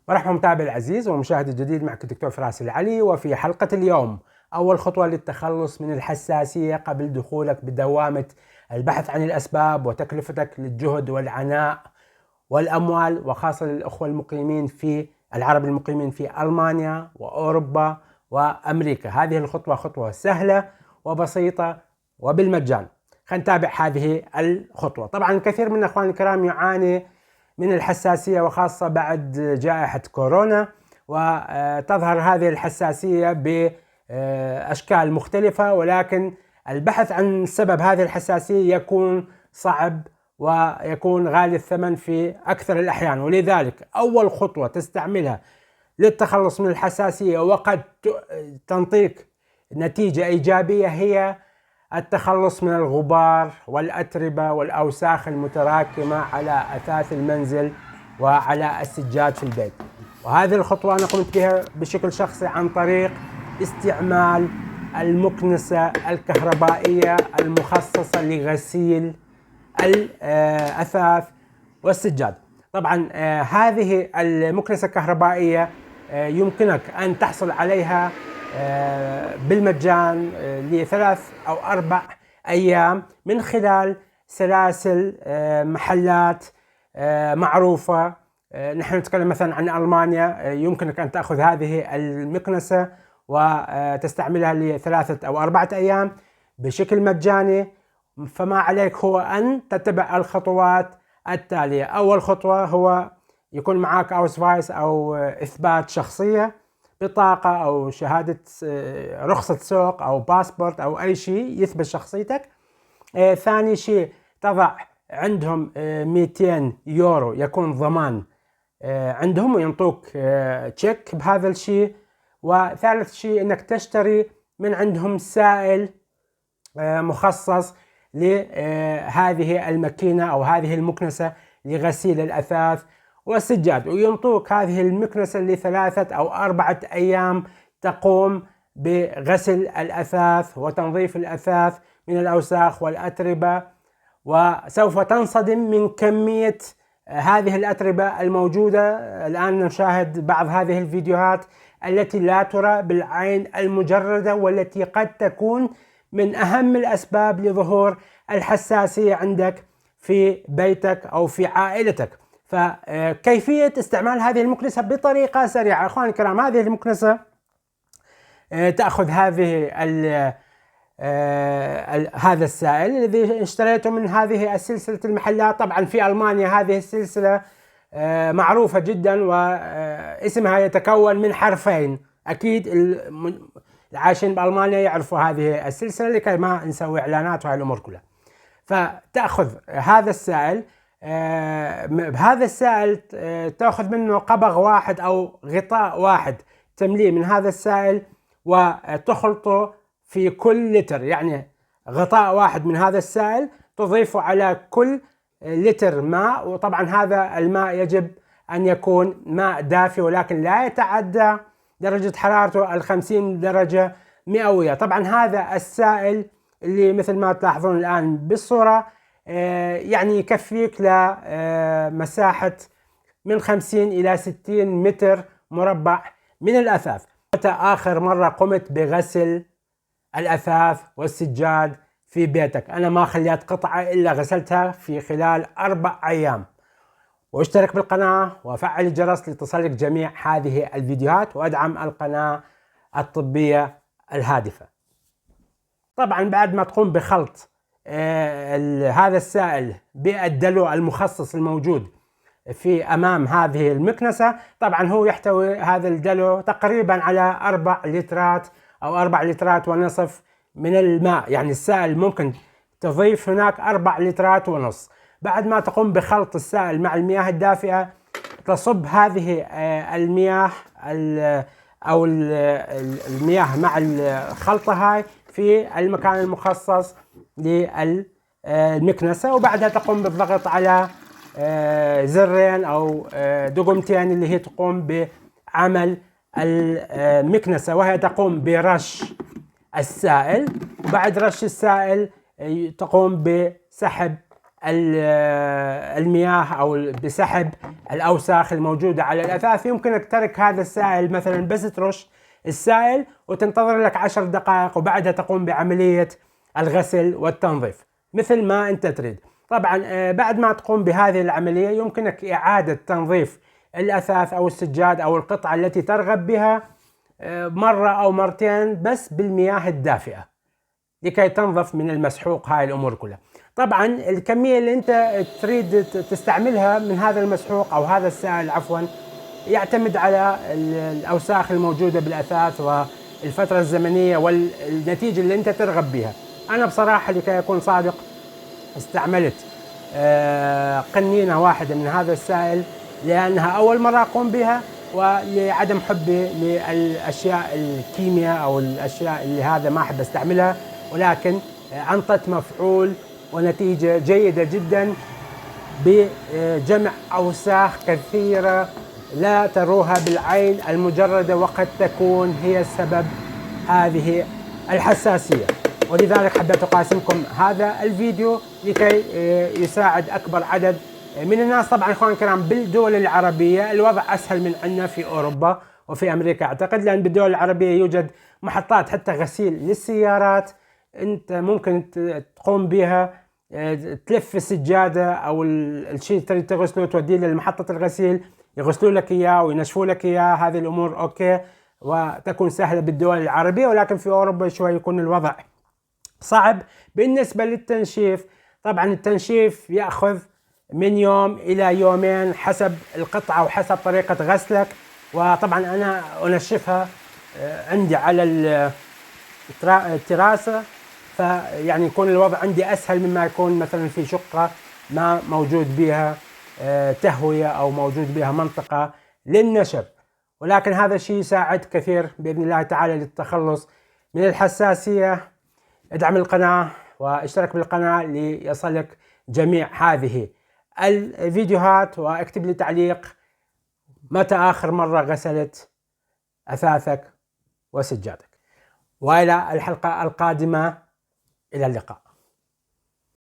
مرحبا متابعي العزيز ومشاهد الجديد، معك الدكتور فراس العلي. وفي حلقة اليوم أول خطوة للتخلص من الحساسية قبل دخولك بدوامة البحث عن الأسباب وتكلفتك للجهد والعناء والأموال، وخاصة للأخوة المقيمين في العرب المقيمين في ألمانيا وأوروبا وأمريكا. هذه الخطوة خطوة سهلة وبسيطة وبالمجان. خلينا نتابع هذه الخطوة. طبعا كثير من أخواني الكرام يعاني من الحساسية، وخاصة بعد جائحة كورونا، وتظهر هذه الحساسية بأشكال مختلفة، ولكن البحث عن سبب هذه الحساسية يكون صعب ويكون غالي الثمن في أكثر الأحيان. ولذلك أول خطوة تستعملها للتخلص من الحساسية وقد تنطيك نتيجة إيجابية هي التخلص من الغبار والأتربة والأوساخ المتراكمة على أثاث المنزل وعلى السجاد في البيت. وهذه الخطوة أنا قمت بها بشكل شخصي عن طريق استعمال المكنسة الكهربائية المخصصة لغسيل الأثاث والسجاد. طبعا هذه المكنسة الكهربائية يمكنك أن تحصل عليها بالمجان لثلاث أو 4 أيام من خلال سلاسل محلات معروفة. نحن نتكلم مثلا عن ألمانيا، يمكنك أن تأخذ هذه المكنسة وتستعملها ل3 أو 4 أيام بشكل مجاني. فما عليك هو أن تتبع الخطوات التالية. أول خطوة هو يكون معك أوسفايس أو إثبات شخصية، بطاقة أو شهادة رخصة سوق أو باسبورت أو أي شيء يثبت شخصيتك. ثاني شيء تضع عندهم 200 يورو يكون ضمان عندهم وينطوك تشيك بهذا الشيء. وثالث شيء أنك تشتري من عندهم سائل مخصص لهذه الماكينة أو هذه المكنسة لغسيل الأثاث والسجاد، وينطوك هذه المكنسة ل3 أو 4 أيام تقوم بغسل الأثاث وتنظيف الأثاث من الأوساخ والأتربة. وسوف تنصدم من كمية هذه الأتربة الموجودة. الآن نشاهد بعض هذه الفيديوهات التي لا ترى بالعين المجردة، والتي قد تكون من أهم الأسباب لظهور الحساسية عندك في بيتك أو في عائلتك. فكيفية استعمال هذه المكنسة بطريقة سريعة. أخواني الكرام، هذه المكنسة تأخذ هذا السائل الذي اشتريته من هذه السلسلة المحلات. طبعا في ألمانيا هذه السلسلة معروفة جدا، واسمها يتكون من حرفين. أكيد العايشين بألمانيا يعرفوا هذه السلسلة لكي ما نسوي إعلانات وهذه الأمور كلها. فتأخذ هذا السائل، بهذا السائل تأخذ منه قبغ واحد أو غطاء واحد، تمليه من هذا السائل وتخلطه في كل لتر. يعني غطاء واحد من هذا السائل تضيفه على كل لتر ماء. وطبعا هذا الماء يجب أن يكون ماء دافي، ولكن لا يتعدى درجة حرارته 50 درجة مئوية. طبعا هذا السائل اللي مثل ما تلاحظون الآن بالصورة يعني يكفيك لمساحة من 50 إلى 60 متر مربع من الأثاث. متى آخر مرة قمت بغسل الأثاث والسجاد في بيتك؟ أنا ما خليت قطعة إلا غسلتها في خلال 4 أيام. واشترك بالقناة وفعل الجرس لتصلك جميع هذه الفيديوهات، وادعم القناة الطبية الهادفة. طبعا بعد ما تقوم بخلط هذا السائل بالدلو المخصص الموجود في أمام هذه المكنسة، طبعا هو يحتوي هذا الدلو تقريبا على 4 لترات أو 4 لترات ونصف من الماء. يعني السائل ممكن تضيف هناك 4 لترات ونص. بعد ما تقوم بخلط السائل مع المياه الدافئة، تصب هذه المياه أو المياه مع الخلطة هاي في المكان المخصص للمكنسة، وبعدها تقوم بالضغط على زرين أو دقمتين اللي هي تقوم بعمل المكنسة، وهي تقوم برش السائل. وبعد رش السائل تقوم بسحب المياه أو بسحب الأوساخ الموجودة على الأثاث، يمكنك ترك هذا السائل مثلا، بس ترش السائل وتنتظر لك 10 دقائق وبعدها تقوم بعملية الغسل والتنظيف مثل ما أنت تريد. طبعا بعد ما تقوم بهذه العملية يمكنك إعادة تنظيف الأثاث أو السجاد أو القطعة التي ترغب بها مرة أو مرتين بس بالمياه الدافئة لكي تنظف من المسحوق هاي الأمور كلها. طبعا الكمية اللي أنت تريد تستعملها من هذا المسحوق أو هذا السائل عفوا يعتمد على الأوساخ الموجودة بالأثاث والفترة الزمنية والنتيجة اللي أنت ترغب بها. أنا بصراحة لكي أكون صادق استعملت قنينة واحدة من هذا السائل لأنها أول مرة أقوم بها، ولعدم حبي للأشياء الكيمياء أو الأشياء اللي هذا ما أحب استعملها، ولكن أنطت مفعول ونتيجة جيدة جدا بجمع أوساخ كثيرة لا تروها بالعين المجردة وقد تكون هي سبب هذه الحساسية. ولذلك حبيت أقاسمكم هذا الفيديو لكي يساعد أكبر عدد من الناس. طبعا اخوان الكرام بالدول العربية الوضع اسهل من عندنا في اوروبا وفي امريكا اعتقد، لان بالدول العربية يوجد محطات حتى غسيل للسيارات انت ممكن تقوم بها، تلف السجادة او الشيء تريد تغسله توديه لمحطة الغسيل يغسلوا لك اياه وينشفوا لك اياه. هذه الامور اوكي وتكون سهلة بالدول العربية، ولكن في اوروبا شوي يكون الوضع صعب. بالنسبة للتنشيف طبعا التنشيف يأخذ من يوم إلى يومين حسب القطعة وحسب طريقة غسلك. وطبعا أنا أنشفها عندي على التراسة، فيعني يكون الوضع عندي أسهل مما يكون مثلا في شقة ما موجود بها تهوية أو موجود بها منطقة للنشف. ولكن هذا الشيء يساعد كثير بإذن الله تعالى للتخلص من الحساسية. ادعم القناة واشترك بالقناة ليصلك جميع هذه الفيديوهات، واكتب لي تعليق متى آخر مرة غسلت أثاثك وسجادك. وإلى الحلقة القادمة، إلى اللقاء.